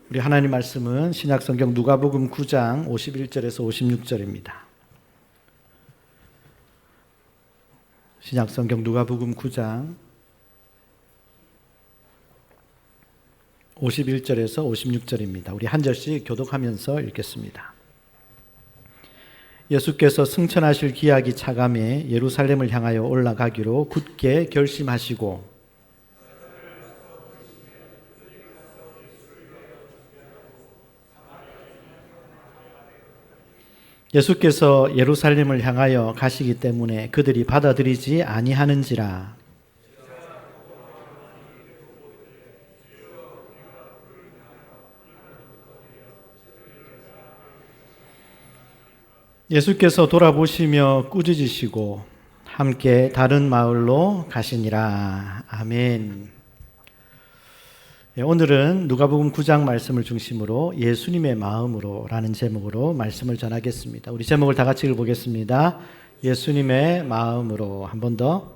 우리 하나님 말씀은 신약성경 누가복음 9장 51절에서 56절입니다. 신약성경 누가복음 9장 51절에서 56절입니다. 우리 한 절씩 교독하면서 읽겠습니다. 예수께서 승천하실 기약이 차감해 예루살렘을 향하여 올라가기로 굳게 결심하시고 예수께서 예루살렘을 향하여 가시기 때문에 그들이 받아들이지 아니하는지라. 예수께서 돌아보시며 꾸짖으시고 함께 다른 마을로 가시니라. 아멘. 오늘은 누가복음 9장 말씀을 중심으로 예수님의 마음으로 라는 제목으로 말씀을 전하겠습니다. 우리 제목을 다 같이 읽어보겠습니다. 예수님의 마음으로. 한 번 더.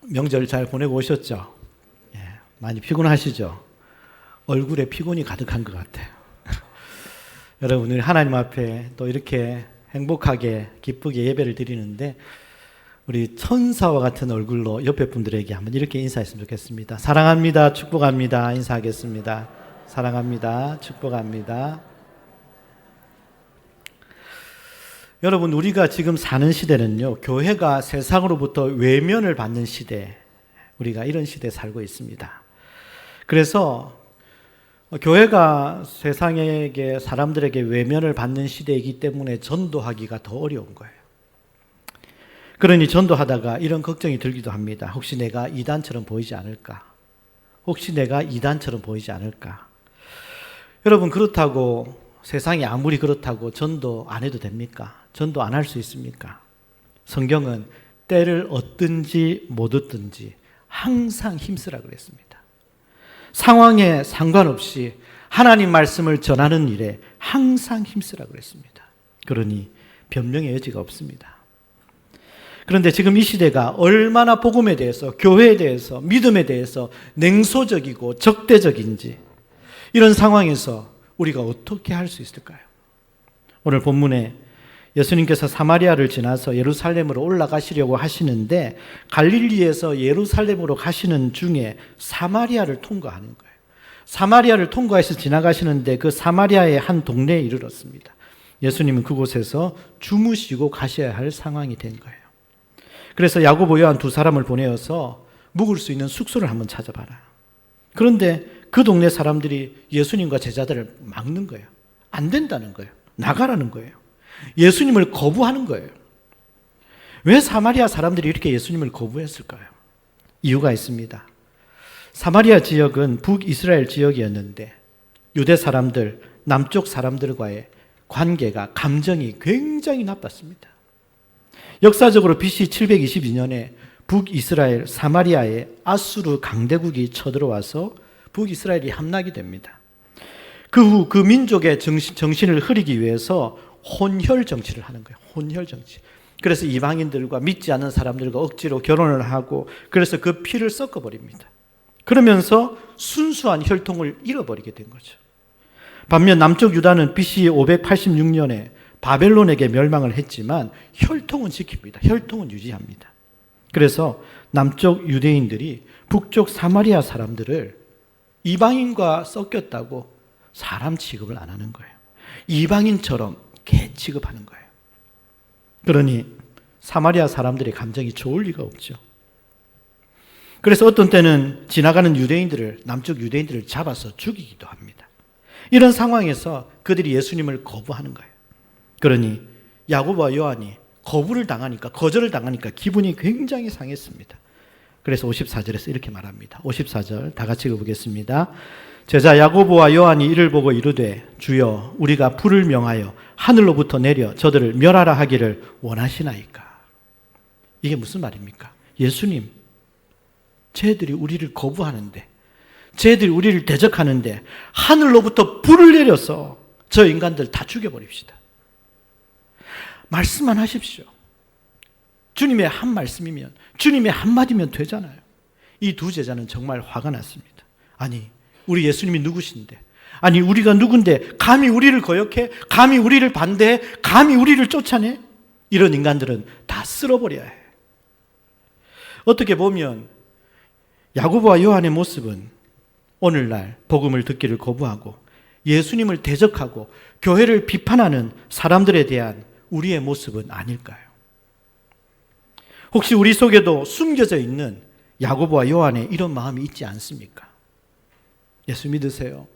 명절 잘 보내고 오셨죠? 많이 피곤하시죠? 얼굴에 피곤이 가득한 것 같아요. 여러분, 우리 하나님 앞에 또 이렇게 행복하게 기쁘게 예배를 드리는데 우리 천사와 같은 얼굴로 옆에 분들에게 한번 이렇게 인사했으면 좋겠습니다. 사랑합니다. 축복합니다. 인사하겠습니다. 사랑합니다. 축복합니다. 여러분, 우리가 지금 사는 시대는요, 교회가 세상으로부터 외면을 받는 시대, 우리가 이런 시대에 살고 있습니다. 그래서 교회가 세상에게 사람들에게 외면을 받는 시대이기 때문에 전도하기가 더 어려운 거예요. 그러니 전도하다가 이런 걱정이 들기도 합니다. 혹시 내가 이단처럼 보이지 않을까? 혹시 내가 이단처럼 보이지 않을까? 여러분, 그렇다고 세상이 아무리 그렇다고 전도 안 해도 됩니까? 전도 안 할 수 있습니까? 성경은 때를 얻든지 못 얻든지 항상 힘쓰라 그랬습니다. 상황에 상관없이 하나님 말씀을 전하는 일에 항상 힘쓰라 그랬습니다. 그러니 변명의 여지가 없습니다. 그런데 지금 이 시대가 얼마나 복음에 대해서, 교회에 대해서, 믿음에 대해서 냉소적이고 적대적인지, 이런 상황에서 우리가 어떻게 할 수 있을까요? 오늘 본문에 예수님께서 사마리아를 지나서 예루살렘으로 올라가시려고 하시는데 갈릴리에서 예루살렘으로 가시는 중에 사마리아를 통과하는 거예요. 사마리아를 통과해서 지나가시는데 그 사마리아의 한 동네에 이르렀습니다. 예수님은 그곳에서 주무시고 가셔야 할 상황이 된 거예요. 그래서 야고보, 요한 두 사람을 보내어서 묵을 수 있는 숙소를 한번 찾아봐라. 그런데 그 동네 사람들이 예수님과 제자들을 막는 거예요. 안 된다는 거예요. 나가라는 거예요. 예수님을 거부하는 거예요. 왜 사마리아 사람들이 이렇게 예수님을 거부했을까요? 이유가 있습니다. 사마리아 지역은 북이스라엘 지역이었는데 유대 사람들, 남쪽 사람들과의 관계가, 감정이 굉장히 나빴습니다. 역사적으로 BC 722년에 북이스라엘 사마리아에 아수르 강대국이 쳐들어와서 북이스라엘이 함락이 됩니다. 그 후 그 민족의 정신을 흐리기 위해서 혼혈 정치를 하는 거예요. 혼혈 정치. 그래서 이방인들과 믿지 않는 사람들과 억지로 결혼을 하고, 그래서 그 피를 섞어버립니다. 그러면서 순수한 혈통을 잃어버리게 된 거죠. 반면 남쪽 유다는 BC 586년에 바벨론에게 멸망을 했지만 혈통은 지킵니다. 혈통은 유지합니다. 그래서 남쪽 유대인들이 북쪽 사마리아 사람들을 이방인과 섞였다고 사람 취급을 안 하는 거예요. 이방인처럼 개 취급하는 거예요. 그러니 사마리아 사람들의 감정이 좋을 리가 없죠. 그래서 어떤 때는 지나가는 유대인들을, 남쪽 유대인들을 잡아서 죽이기도 합니다. 이런 상황에서 그들이 예수님을 거부하는 거예요. 그러니 야고보와 요한이 거절을 당하니까 기분이 굉장히 상했습니다. 그래서 54절에서 이렇게 말합니다. 54절 다 같이 읽어보겠습니다. 제자 야고보와 요한이 이를 보고 이르되 주여 우리가 불을 명하여 하늘로부터 내려 저들을 멸하라 하기를 원하시나이까. 이게 무슨 말입니까? 예수님, 쟤들이 우리를 거부하는데, 쟤들이 우리를 대적하는데 하늘로부터 불을 내려서 저 인간들 다 죽여버립시다. 말씀만 하십시오. 주님의 한 말씀이면, 주님의 한마디면 되잖아요. 이 두 제자는 정말 화가 났습니다. 아니, 우리 예수님이 누구신데? 아니, 우리가 누군데 감히 우리를 거역해? 감히 우리를 반대해? 감히 우리를 쫓아내? 이런 인간들은 다 쓸어버려야 해. 어떻게 보면 야고보와 요한의 모습은 오늘날 복음을 듣기를 거부하고 예수님을 대적하고 교회를 비판하는 사람들에 대한 우리의 모습은 아닐까요? 혹시 우리 속에도 숨겨져 있는 야고보와 요한의 이런 마음이 있지 않습니까? 예수 믿으세요.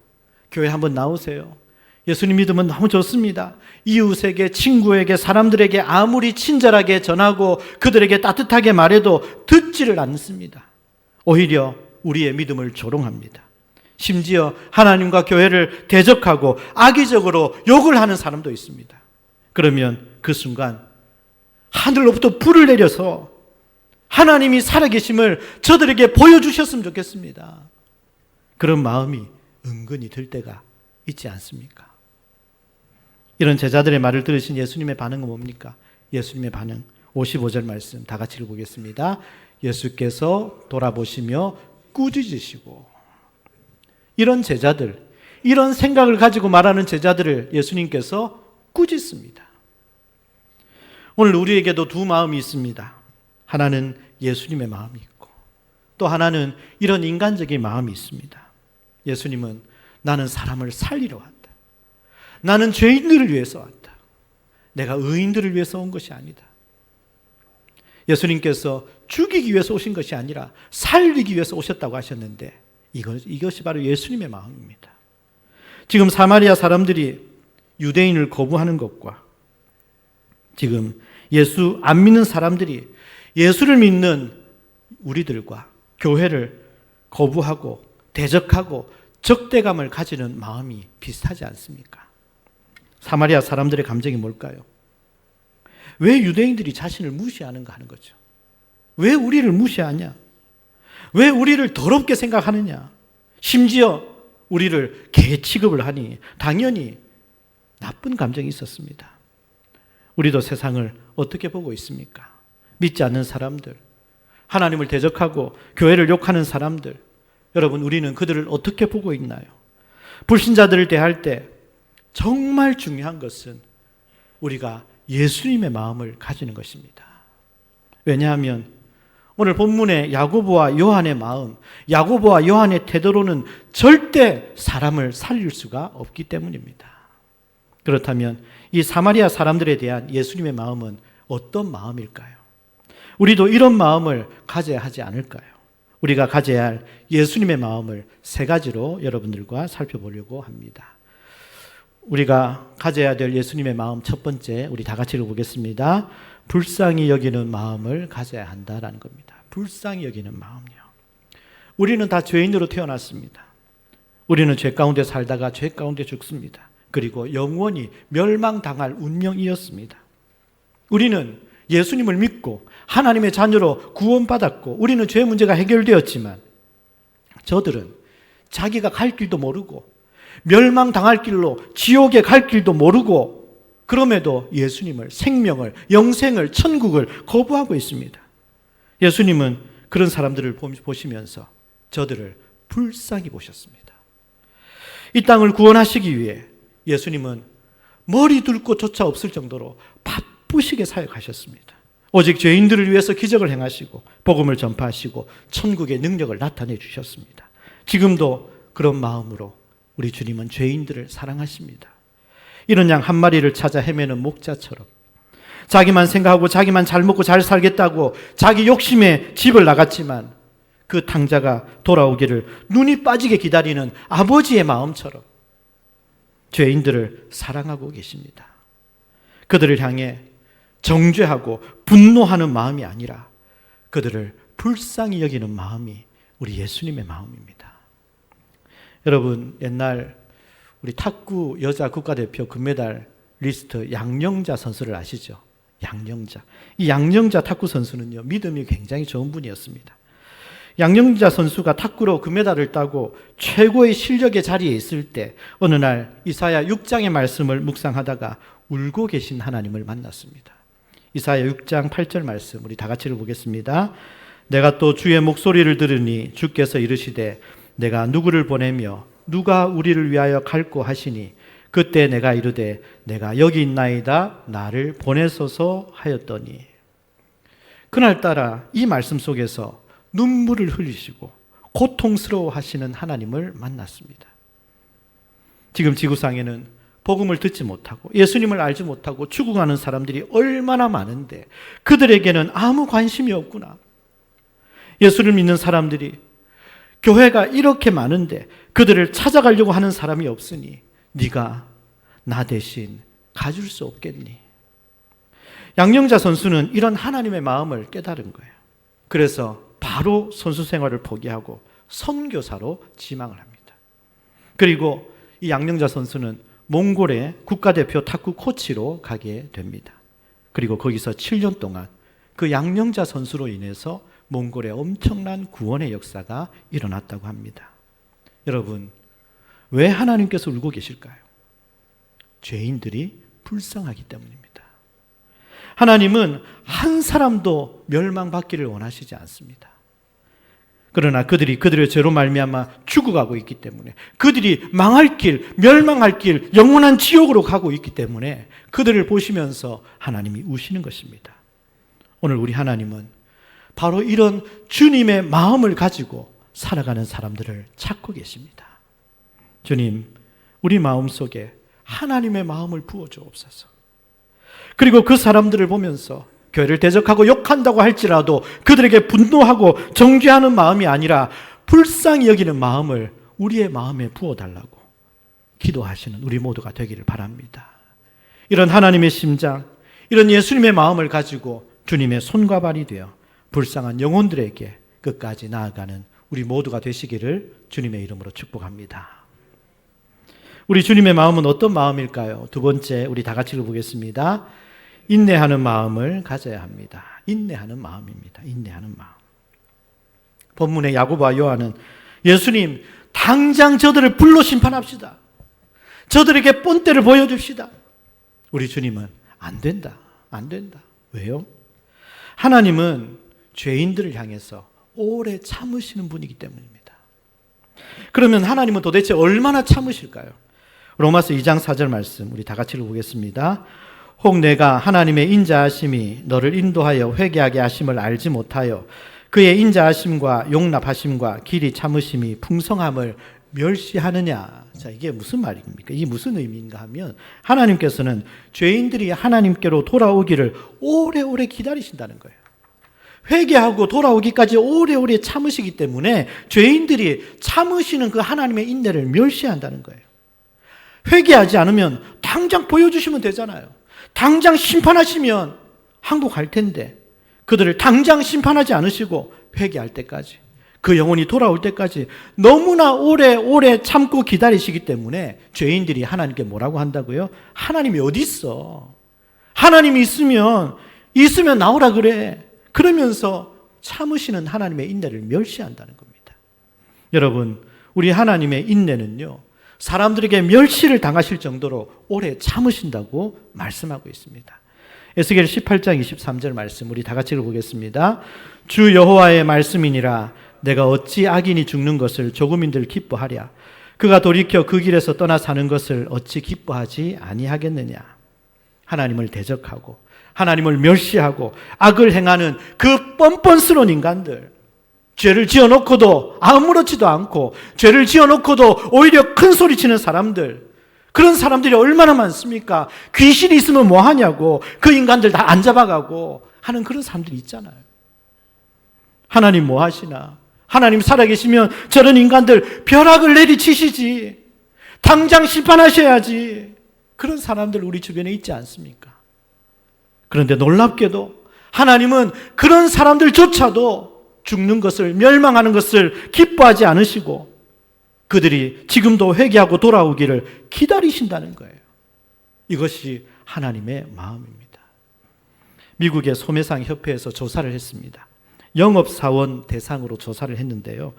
교회 한번 나오세요. 예수님 믿으면 너무 좋습니다. 이웃에게, 친구에게, 사람들에게 아무리 친절하게 전하고 그들에게 따뜻하게 말해도 듣지를 않습니다. 오히려 우리의 믿음을 조롱합니다. 심지어 하나님과 교회를 대적하고 악의적으로 욕을 하는 사람도 있습니다. 그러면 그 순간 하늘로부터 불을 내려서 하나님이 살아계심을 저들에게 보여주셨으면 좋겠습니다. 그런 마음이 은근히 들 때가 있지 않습니까? 이런 제자들의 말을 들으신 예수님의 반응은 뭡니까? 예수님의 반응 55절 말씀 다 같이 읽어보겠습니다. 예수께서 돌아보시며 꾸짖으시고, 이런 제자들, 이런 생각을 가지고 말하는 제자들을 예수님께서 꾸짖습니다. 오늘 우리에게도 두 마음이 있습니다. 하나는 예수님의 마음이 있고 또 하나는 이런 인간적인 마음이 있습니다. 예수님은 나는 사람을 살리러 왔다. 나는 죄인들을 위해서 왔다. 내가 의인들을 위해서 온 것이 아니다. 예수님께서 죽이기 위해서 오신 것이 아니라 살리기 위해서 오셨다고 하셨는데 이것이 바로 예수님의 마음입니다. 지금 사마리아 사람들이 유대인을 거부하는 것과 지금 예수 안 믿는 사람들이 예수를 믿는 우리들과 교회를 거부하고 대적하고 적대감을 가지는 마음이 비슷하지 않습니까? 사마리아 사람들의 감정이 뭘까요? 왜 유대인들이 자신을 무시하는가 하는 거죠. 왜 우리를 무시하냐? 왜 우리를 더럽게 생각하느냐? 심지어 우리를 개 취급을 하니 당연히 나쁜 감정이 있었습니다. 우리도 세상을 어떻게 보고 있습니까? 믿지 않는 사람들, 하나님을 대적하고 교회를 욕하는 사람들, 여러분 우리는 그들을 어떻게 보고 있나요? 불신자들을 대할 때 정말 중요한 것은 우리가 예수님의 마음을 가지는 것입니다. 왜냐하면 오늘 본문의 야고보와 요한의 마음, 야고보와 요한의 태도로는 절대 사람을 살릴 수가 없기 때문입니다. 그렇다면 이 사마리아 사람들에 대한 예수님의 마음은 어떤 마음일까요? 우리도 이런 마음을 가져야 하지 않을까요? 우리가 가져야 할 예수님의 마음을 세 가지로 여러분들과 살펴보려고 합니다. 우리가 가져야 될 예수님의 마음 첫 번째, 우리 다 같이 읽어보겠습니다. 불쌍히 여기는 마음을 가져야 한다라는 겁니다. 불쌍히 여기는 마음이요. 우리는 다 죄인으로 태어났습니다. 우리는 죄 가운데 살다가 죄 가운데 죽습니다. 그리고 영원히 멸망당할 운명이었습니다. 우리는 예수님을 믿고 하나님의 자녀로 구원받았고 우리는 죄 문제가 해결되었지만 저들은 자기가 갈 길도 모르고 멸망당할 길로 지옥에 갈 길도 모르고 그럼에도 예수님을, 생명을, 영생을, 천국을 거부하고 있습니다. 예수님은 그런 사람들을 보시면서 저들을 불쌍히 보셨습니다. 이 땅을 구원하시기 위해 예수님은 머리 둘 곳조차 없을 정도로 바쁘시게 사역하셨습니다. 오직 죄인들을 위해서 기적을 행하시고 복음을 전파하시고 천국의 능력을 나타내 주셨습니다. 지금도 그런 마음으로 우리 주님은 죄인들을 사랑하십니다. 이런 양 한 마리를 찾아 헤매는 목자처럼 자기만 생각하고 자기만 잘 먹고 잘 살겠다고 자기 욕심에 집을 나갔지만 그 탕자가 돌아오기를 눈이 빠지게 기다리는 아버지의 마음처럼 죄인들을 사랑하고 계십니다. 그들을 향해 정죄하고 분노하는 마음이 아니라 그들을 불쌍히 여기는 마음이 우리 예수님의 마음입니다. 여러분, 옛날 우리 탁구 여자 국가대표 금메달 리스트 양영자 선수를 아시죠? 양영자. 이 양영자 탁구 선수는요, 믿음이 굉장히 좋은 분이었습니다. 양영자 선수가 탁구로 금메달을 따고 최고의 실력의 자리에 있을 때 어느 날 이사야 6장의 말씀을 묵상하다가 울고 계신 하나님을 만났습니다. 이사야 6장 8절 말씀 우리 다 같이 읽어보겠습니다. 내가 또 주의 목소리를 들으니 주께서 이르시되 내가 누구를 보내며 누가 우리를 위하여 갈고 하시니 그때 내가 이르되 내가 여기 있나이다 나를 보내소서 하였더니 그날따라 이 말씀 속에서 눈물을 흘리시고 고통스러워 하시는 하나님을 만났습니다. 지금 지구상에는 복음을 듣지 못하고 예수님을 알지 못하고 죽어가는 사람들이 얼마나 많은데 그들에게는 아무 관심이 없구나. 예수를 믿는 사람들이 교회가 이렇게 많은데 그들을 찾아가려고 하는 사람이 없으니 네가 나 대신 가줄 수 없겠니? 양령자 선수는 이런 하나님의 마음을 깨달은 거예요. 그래서 바로 선수 생활을 포기하고 선교사로 지망을 합니다. 그리고 이 양령자 선수는 몽골의 국가대표 탁구 코치로 가게 됩니다. 그리고 거기서 7년 동안 그 양령자 선수로 인해서 몽골의 엄청난 구원의 역사가 일어났다고 합니다. 여러분, 왜 하나님께서 울고 계실까요? 죄인들이 불쌍하기 때문입니다. 하나님은 한 사람도 멸망받기를 원하시지 않습니다. 그러나 그들이 그들의 죄로 말미암아 죽어가고 있기 때문에 그들이 망할 길, 멸망할 길, 영원한 지옥으로 가고 있기 때문에 그들을 보시면서 하나님이 우시는 것입니다. 오늘 우리 하나님은 바로 이런 주님의 마음을 가지고 살아가는 사람들을 찾고 계십니다. 주님, 우리 마음속에 하나님의 마음을 부어주옵소서. 그리고 그 사람들을 보면서 교회를 대적하고 욕한다고 할지라도 그들에게 분노하고 정죄하는 마음이 아니라 불쌍히 여기는 마음을 우리의 마음에 부어달라고 기도하시는 우리 모두가 되기를 바랍니다. 이런 하나님의 심장, 이런 예수님의 마음을 가지고 주님의 손과 발이 되어 불쌍한 영혼들에게 끝까지 나아가는 우리 모두가 되시기를 주님의 이름으로 축복합니다. 우리 주님의 마음은 어떤 마음일까요? 두 번째, 우리 다 같이 읽어보겠습니다. 인내하는 마음을 가져야 합니다. 인내하는 마음입니다. 인내하는 마음. 본문의 야고보와 요한은 예수님, 당장 저들을 불로 심판합시다. 저들에게 본때를 보여줍시다. 우리 주님은 안 된다. 안 된다. 왜요? 하나님은 죄인들을 향해서 오래 참으시는 분이기 때문입니다. 그러면 하나님은 도대체 얼마나 참으실까요? 로마서 2장 4절 말씀 우리 다 같이 읽어보겠습니다. 혹 내가 하나님의 인자하심이 너를 인도하여 회개하게 하심을 알지 못하여 그의 인자하심과 용납하심과 길이 참으심이 풍성함을 멸시하느냐. 자, 이게 무슨 말입니까? 이게 무슨 의미인가 하면 하나님께서는 죄인들이 하나님께로 돌아오기를 오래오래 기다리신다는 거예요. 회개하고 돌아오기까지 오래오래 참으시기 때문에 죄인들이 참으시는 그 하나님의 인내를 멸시한다는 거예요. 회개하지 않으면 당장 보여주시면 되잖아요. 당장 심판하시면 항복할 텐데 그들을 당장 심판하지 않으시고 회개할 때까지, 그 영혼이 돌아올 때까지 너무나 오래 참고 기다리시기 때문에 죄인들이 하나님께 뭐라고 한다고요? 하나님이 어디 있어? 하나님이 있으면 나오라 그래. 그러면서 참으시는 하나님의 인내를 멸시한다는 겁니다. 여러분, 우리 하나님의 인내는요, 사람들에게 멸시를 당하실 정도로 오래 참으신다고 말씀하고 있습니다. 에스겔 18장 23절 말씀 우리 다 같이 읽어보겠습니다. 주 여호와의 말씀이니라. 내가 어찌 악인이 죽는 것을 조금인들 기뻐하랴. 그가 돌이켜 그 길에서 떠나 사는 것을 어찌 기뻐하지 아니하겠느냐. 하나님을 대적하고 하나님을 멸시하고 악을 행하는 그 뻔뻔스러운 인간들, 죄를 지어놓고도 아무렇지도 않고 죄를 지어놓고도 오히려 큰 소리 치는 사람들, 그런 사람들이 얼마나 많습니까? 귀신이 있으면 뭐 하냐고 그 인간들 다 안 잡아가고 하는 그런 사람들이 있잖아요. 하나님 뭐 하시나? 하나님 살아계시면 저런 인간들 벼락을 내리치시지, 당장 심판하셔야지. 그런 사람들 우리 주변에 있지 않습니까? 그런데 놀랍게도 하나님은 그런 사람들조차도 죽는 것을, 멸망하는 것을 기뻐하지 않으시고 그들이 지금도 회개하고 돌아오기를 기다리신다는 거예요. 이것이 하나님의 마음입니다. 미국의 소매상 협회에서 조사를 했습니다. 영업사원 대상으로 조사를 했는데요.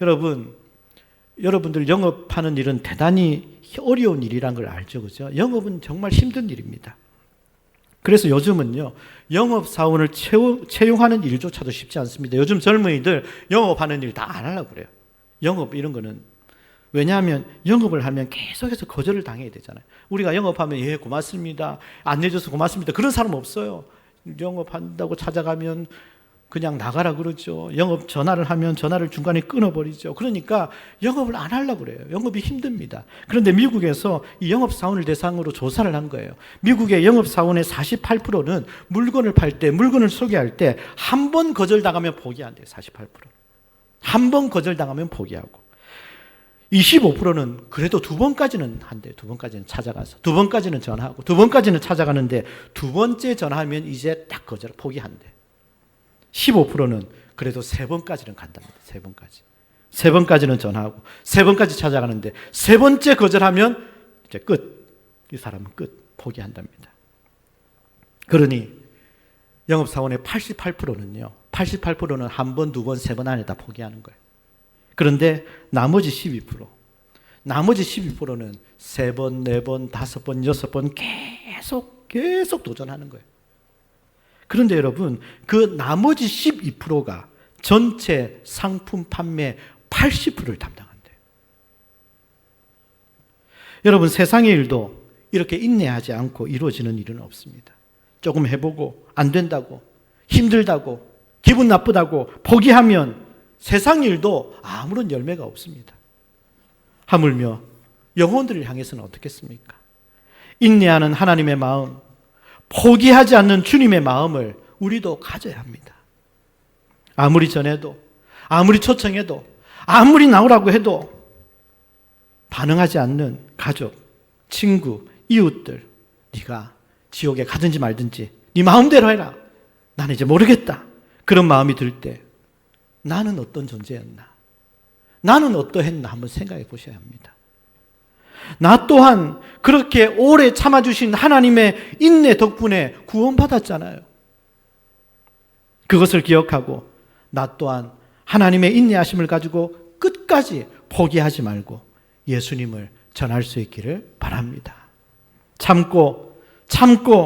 여러분들 영업하는 일은 대단히 어려운 일이란 걸 알죠, 그죠? 영업은 정말 힘든 일입니다. 그래서 요즘은요, 영업사원을 채용하는 일조차도 쉽지 않습니다. 요즘 젊은이들 영업하는 일 다 안 하려고 그래요. 영업 이런 거는. 왜냐하면 영업을 하면 계속해서 거절을 당해야 되잖아요. 우리가 영업하면 예 고맙습니다, 안내줘서 고맙습니다, 그런 사람 없어요. 영업한다고 찾아가면 그냥 나가라 그러죠. 영업 전화를 하면 전화를 중간에 끊어버리죠. 그러니까 영업을 안 하려고 그래요. 영업이 힘듭니다. 그런데 미국에서 이 영업사원을 대상으로 조사를 한 거예요. 미국의 영업사원의 48%는 물건을 팔 때, 물건을 소개할 때 한 번 거절당하면 포기한대요. 48%. 한 번 거절당하면 포기하고. 25%는 그래도 두 번까지는 한대요. 두 번까지는 찾아가서. 두 번까지는 전화하고. 두 번까지는 찾아가는데 두 번째 전화하면 이제 딱 거절, 포기한대. 15%는 그래도 세 번까지는 간답니다. 세 번까지. 세 번까지는 전화하고. 세 번까지 찾아가는데 세 번째 거절하면 이제 끝. 이 사람은 끝. 포기한답니다. 그러니 영업사원의 88%는요. 88%는 한 번, 두 번, 세 번 안에 다 포기하는 거예요. 그런데 나머지 12%, 나머지 12%는 세 번, 네 번, 다섯 번, 여섯 번 계속 도전하는 거예요. 그런데 여러분, 그 나머지 12%가 전체 상품 판매 80%를 담당한대요. 여러분, 세상의 일도 이렇게 인내하지 않고 이루어지는 일은 없습니다. 조금 해보고 안 된다고, 힘들다고, 기분 나쁘다고 포기하면 세상 일도 아무런 열매가 없습니다. 하물며 영혼들을 향해서는 어떻겠습니까? 인내하는 하나님의 마음, 포기하지 않는 주님의 마음을 우리도 가져야 합니다. 아무리 전해도, 아무리 초청해도, 아무리 나오라고 해도 반응하지 않는 가족, 친구, 이웃들, 네가 지옥에 가든지 말든지 네 마음대로 해라. 나는 이제 모르겠다. 그런 마음이 들 때 나는 어떤 존재였나? 나는 어떠했나? 한번 생각해 보셔야 합니다. 나 또한 그렇게 오래 참아주신 하나님의 인내 덕분에 구원받았잖아요. 그것을 기억하고 나 또한 하나님의 인내하심을 가지고 끝까지 포기하지 말고 예수님을 전할 수 있기를 바랍니다. 참고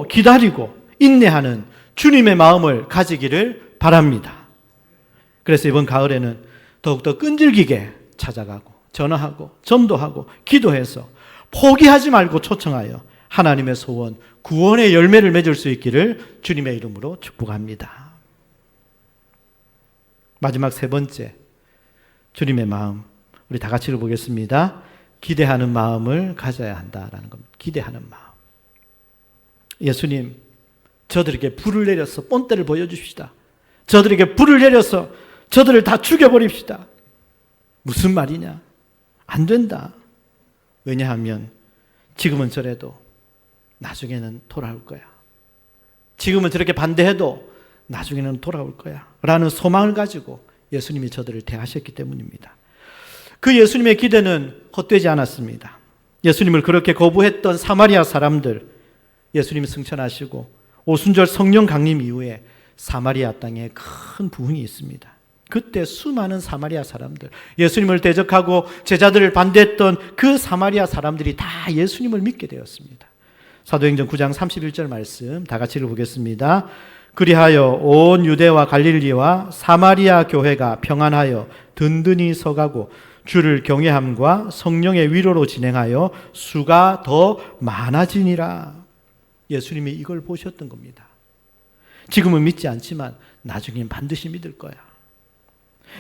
기다리고 인내하는 주님의 마음을 가지기를 바랍니다. 그래서 이번 가을에는 더욱더 끈질기게 찾아가고 전화하고 전도하고 기도해서 포기하지 말고 초청하여 하나님의 소원, 구원의 열매를 맺을 수 있기를 주님의 이름으로 축복합니다. 마지막 세 번째, 주님의 마음. 우리 다 같이 읽어보겠습니다. 기대하는 마음을 가져야 한다라는 겁니다. 기대하는 마음. 예수님, 저들에게 불을 내려서 본때를 보여주십시다. 저들에게 불을 내려서 저들을 다 죽여버립시다. 무슨 말이냐? 안 된다. 왜냐하면 지금은 저래도 나중에는 돌아올 거야. 지금은 저렇게 반대해도 나중에는 돌아올 거야. 라는 소망을 가지고 예수님이 저들을 대하셨기 때문입니다. 그 예수님의 기대는 헛되지 않았습니다. 예수님을 그렇게 거부했던 사마리아 사람들, 예수님이 승천하시고 오순절 성령 강림 이후에 사마리아 땅에 큰 부흥이 있습니다. 그때 수많은 사마리아 사람들, 예수님을 대적하고 제자들을 반대했던 그 사마리아 사람들이 다 예수님을 믿게 되었습니다. 사도행전 9장 31절 말씀 다 같이 읽어보겠습니다. 그리하여 온 유대와 갈릴리와 사마리아 교회가 평안하여 든든히 서가고 주를 경외함과 성령의 위로로 진행하여 수가 더 많아지니라. 예수님이 이걸 보셨던 겁니다. 지금은 믿지 않지만 나중엔 반드시 믿을 거야.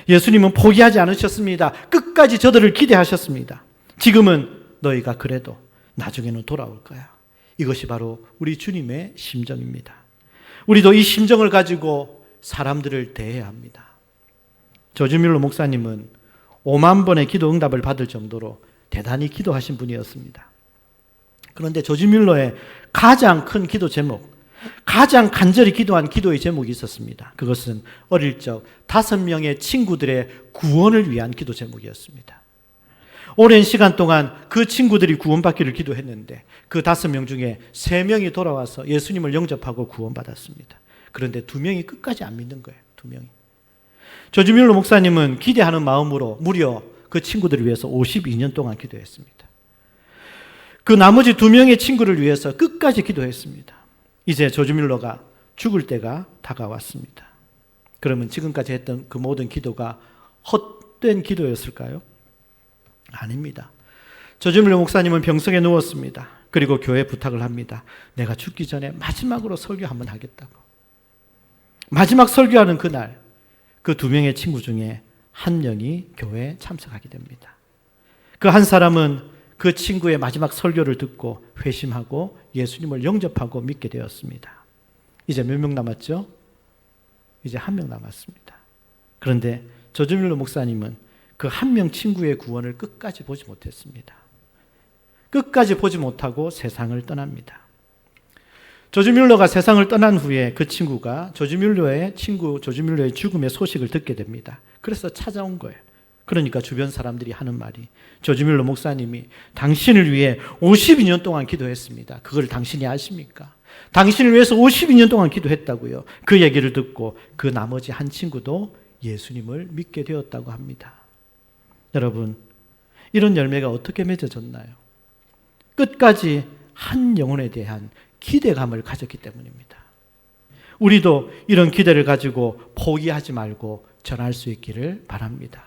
예수님은 포기하지 않으셨습니다. 끝까지 저들을 기대하셨습니다. 지금은 너희가 그래도 나중에는 돌아올 거야. 이것이 바로 우리 주님의 심정입니다. 우리도 이 심정을 가지고 사람들을 대해야 합니다. 조지 뮬러 목사님은 5만 번의 기도 응답을 받을 정도로 대단히 기도하신 분이었습니다. 그런데 조지 뮬러의 가장 큰 기도 제목, 가장 간절히 기도한 기도의 제목이 있었습니다. 그것은 어릴 적 5명의 친구들의 구원을 위한 기도 제목이었습니다. 오랜 시간 동안 그 친구들이 구원받기를 기도했는데 그 5명 중에 3명이 돌아와서 예수님을 영접하고 구원받았습니다. 그런데 2명이 끝까지 안 믿는 거예요. 2명이. 조지 뮬러 목사님은 기대하는 마음으로 무려 그 친구들을 위해서 52년 동안 기도했습니다. 그 나머지 2명의 친구를 위해서 끝까지 기도했습니다. 이제 조지 뮬러가 죽을 때가 다가왔습니다. 그러면 지금까지 했던 그 모든 기도가 헛된 기도였을까요? 아닙니다. 조지밀러 목사님은 병석에 누웠습니다. 그리고 교회에 부탁을 합니다. 내가 죽기 전에 마지막으로 설교 한번 하겠다고. 마지막 설교하는 그날 그 2명의 친구 중에 한 명이 교회에 참석하게 됩니다. 그 한 사람은 그 친구의 마지막 설교를 듣고 회심하고 예수님을 영접하고 믿게 되었습니다. 이제 몇 명 남았죠? 이제 1명 남았습니다. 그런데 조지밀러 목사님은 그 1명 친구의 구원을 끝까지 보지 못했습니다. 끝까지 보지 못하고 세상을 떠납니다. 조지밀러가 세상을 떠난 후에 그 친구가 조지밀러의 죽음의 소식을 듣게 됩니다. 그래서 찾아온 거예요. 그러니까 주변 사람들이 하는 말이 조지밀러 목사님이 당신을 위해 52년 동안 기도했습니다. 그걸 당신이 아십니까? 당신을 위해서 52년 동안 기도했다고요. 그 얘기를 듣고 그 나머지 한 친구도 예수님을 믿게 되었다고 합니다. 여러분, 이런 열매가 어떻게 맺어졌나요? 끝까지 한 영혼에 대한 기대감을 가졌기 때문입니다. 우리도 이런 기대를 가지고 포기하지 말고 전할 수 있기를 바랍니다.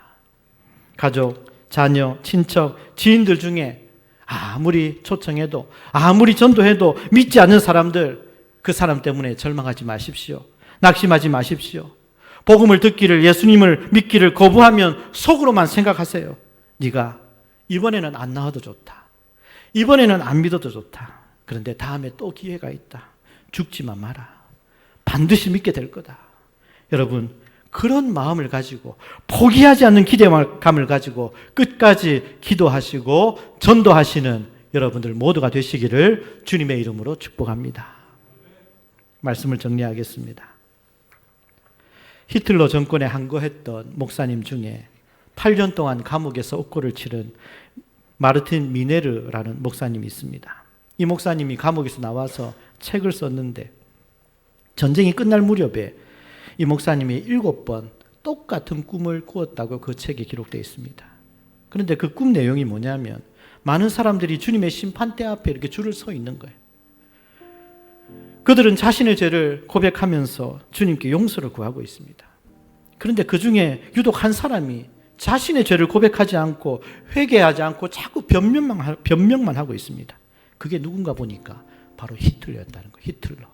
가족, 자녀, 친척, 지인들 중에 아무리 초청해도 아무리 전도해도 믿지 않는 사람들, 그 사람 때문에 절망하지 마십시오. 낙심하지 마십시오. 복음을 듣기를, 예수님을 믿기를 거부하면 속으로만 생각하세요. 네가 이번에는 안 나와도 좋다. 이번에는 안 믿어도 좋다. 그런데 다음에 또 기회가 있다. 죽지만 마라. 반드시 믿게 될 거다. 여러분, 그런 마음을 가지고 포기하지 않는 기대감을 가지고 끝까지 기도하시고 전도하시는 여러분들 모두가 되시기를 주님의 이름으로 축복합니다. 말씀을 정리하겠습니다. 히틀러 정권에 항거했던 목사님 중에 8년 동안 감옥에서 옥고를 치른 마르틴 미네르라는 목사님이 있습니다. 이 목사님이 감옥에서 나와서 책을 썼는데 전쟁이 끝날 무렵에 이 목사님이 7번 똑같은 꿈을 꾸었다고 그 책에 기록되어 있습니다. 그런데 그 꿈 내용이 뭐냐면 많은 사람들이 주님의 심판대 앞에 이렇게 줄을 서 있는 거예요. 그들은 자신의 죄를 고백하면서 주님께 용서를 구하고 있습니다. 그런데 그 중에 유독 한 사람이 자신의 죄를 고백하지 않고 회개하지 않고 자꾸 변명만 하고 있습니다. 그게 누군가 보니까 바로 히틀러였다는 거예요. 히틀러.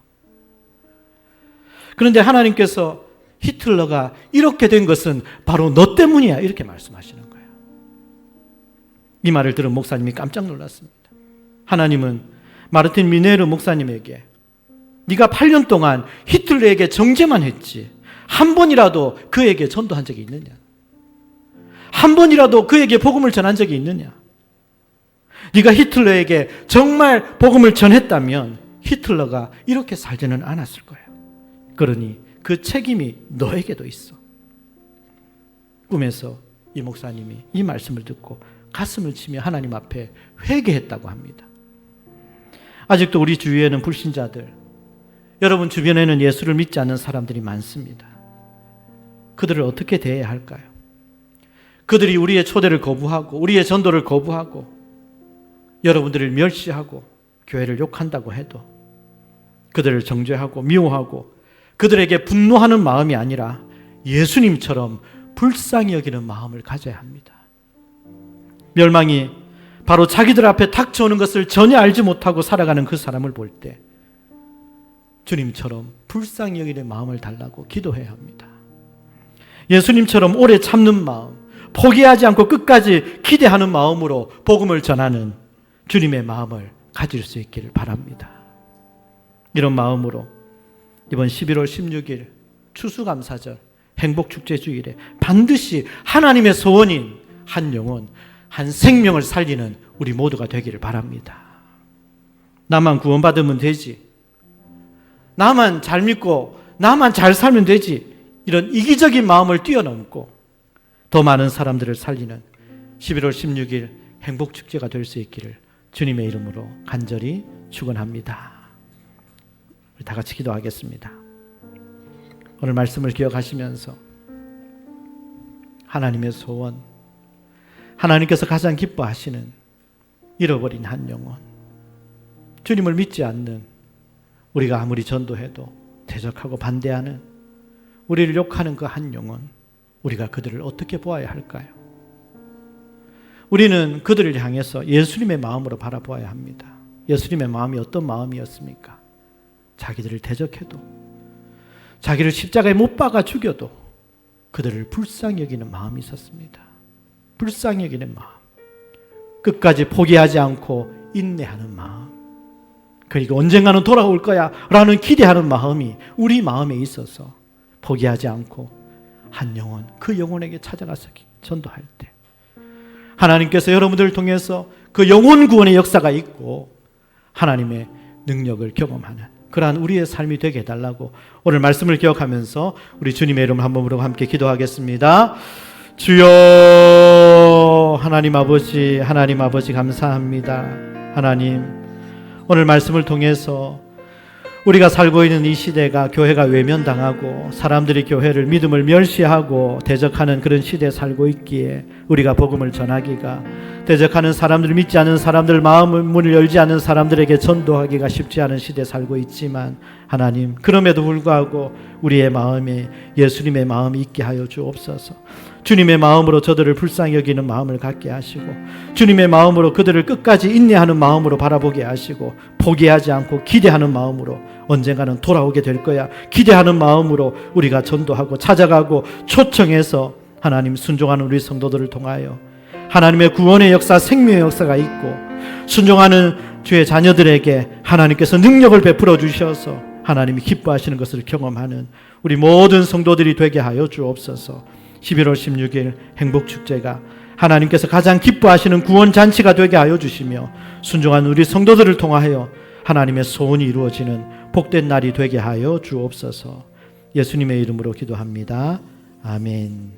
그런데 하나님께서 히틀러가 이렇게 된 것은 바로 너 때문이야 이렇게 말씀하시는 거예요. 이 말을 들은 목사님이 깜짝 놀랐습니다. 하나님은 마르틴 미네르 목사님에게 네가 8년 동안 히틀러에게 정죄만 했지 한 번이라도 그에게 전도한 적이 있느냐? 한 번이라도 그에게 복음을 전한 적이 있느냐? 네가 히틀러에게 정말 복음을 전했다면 히틀러가 이렇게 살지는 않았을 거예요. 그러니 그 책임이 너에게도 있어. 꿈에서 이 목사님이 이 말씀을 듣고 가슴을 치며 하나님 앞에 회개했다고 합니다. 아직도 우리 주위에는 불신자들, 여러분 주변에는 예수를 믿지 않는 사람들이 많습니다. 그들을 어떻게 대해야 할까요? 그들이 우리의 초대를 거부하고 우리의 전도를 거부하고 여러분들을 멸시하고 교회를 욕한다고 해도 그들을 정죄하고 미워하고 그들에게 분노하는 마음이 아니라 예수님처럼 불쌍히 여기는 마음을 가져야 합니다. 멸망이 바로 자기들 앞에 닥쳐오는 것을 전혀 알지 못하고 살아가는 그 사람을 볼 때 주님처럼 불쌍히 여기는 마음을 달라고 기도해야 합니다. 예수님처럼 오래 참는 마음, 포기하지 않고 끝까지 기대하는 마음으로 복음을 전하는 주님의 마음을 가질 수 있기를 바랍니다. 이런 마음으로 이번 11월 16일 추수감사절 행복축제주일에 반드시 하나님의 소원인 한 영혼, 한 생명을 살리는 우리 모두가 되기를 바랍니다. 나만 구원받으면 되지, 나만 잘 믿고 나만 잘 살면 되지, 이런 이기적인 마음을 뛰어넘고 더 많은 사람들을 살리는 11월 16일 행복축제가 될 수 있기를 주님의 이름으로 간절히 축원합니다. 우리 다 같이 기도하겠습니다. 오늘 말씀을 기억하시면서 하나님의 소원, 하나님께서 가장 기뻐하시는 잃어버린 한 영혼, 주님을 믿지 않는 우리가 아무리 전도해도 대적하고 반대하는 우리를 욕하는 그 한 영혼, 우리가 그들을 어떻게 보아야 할까요? 우리는 그들을 향해서 예수님의 마음으로 바라보아야 합니다. 예수님의 마음이 어떤 마음이었습니까? 자기들을 대적해도, 자기를 십자가에 못 박아 죽여도 그들을 불쌍히 여기는 마음이 있었습니다. 불쌍히 여기는 마음, 끝까지 포기하지 않고 인내하는 마음, 그리고 언젠가는 돌아올 거야 라는 기대하는 마음이 우리 마음에 있어서 포기하지 않고 한 영혼, 그 영혼에게 찾아가서 전도할 때 하나님께서 여러분들을 통해서 그 영혼 구원의 역사가 있고 하나님의 능력을 경험하는 그러한 우리의 삶이 되게 해달라고 오늘 말씀을 기억하면서 우리 주님의 이름 한 번으로 함께 기도하겠습니다. 주여, 하나님 아버지 감사합니다. 하나님, 오늘 말씀을 통해서 우리가 살고 있는 이 시대가 교회가 외면당하고 사람들이 교회를 믿음을 멸시하고 대적하는 그런 시대에 살고 있기에 우리가 복음을 전하기가, 대적하는 사람들을 믿지 않는 사람들, 마음을 문을 열지 않는 사람들에게 전도하기가 쉽지 않은 시대에 살고 있지만 하나님, 그럼에도 불구하고 우리의 마음에 예수님의 마음이 있게 하여 주옵소서. 주님의 마음으로 저들을 불쌍히 여기는 마음을 갖게 하시고, 주님의 마음으로 그들을 끝까지 인내하는 마음으로 바라보게 하시고, 포기하지 않고 기대하는 마음으로 언젠가는 돌아오게 될 거야 기대하는 마음으로 우리가 전도하고 찾아가고 초청해서 하나님 순종하는 우리 성도들을 통하여 하나님의 구원의 역사, 생명의 역사가 있고, 순종하는 주의 자녀들에게 하나님께서 능력을 베풀어 주셔서 하나님이 기뻐하시는 것을 경험하는 우리 모든 성도들이 되게 하여 주옵소서. 11월 16일 행복축제가 하나님께서 가장 기뻐하시는 구원잔치가 되게 하여 주시며, 순종한 우리 성도들을 통하여 하나님의 소원이 이루어지는 복된 날이 되게 하여 주옵소서. 예수님의 이름으로 기도합니다. 아멘.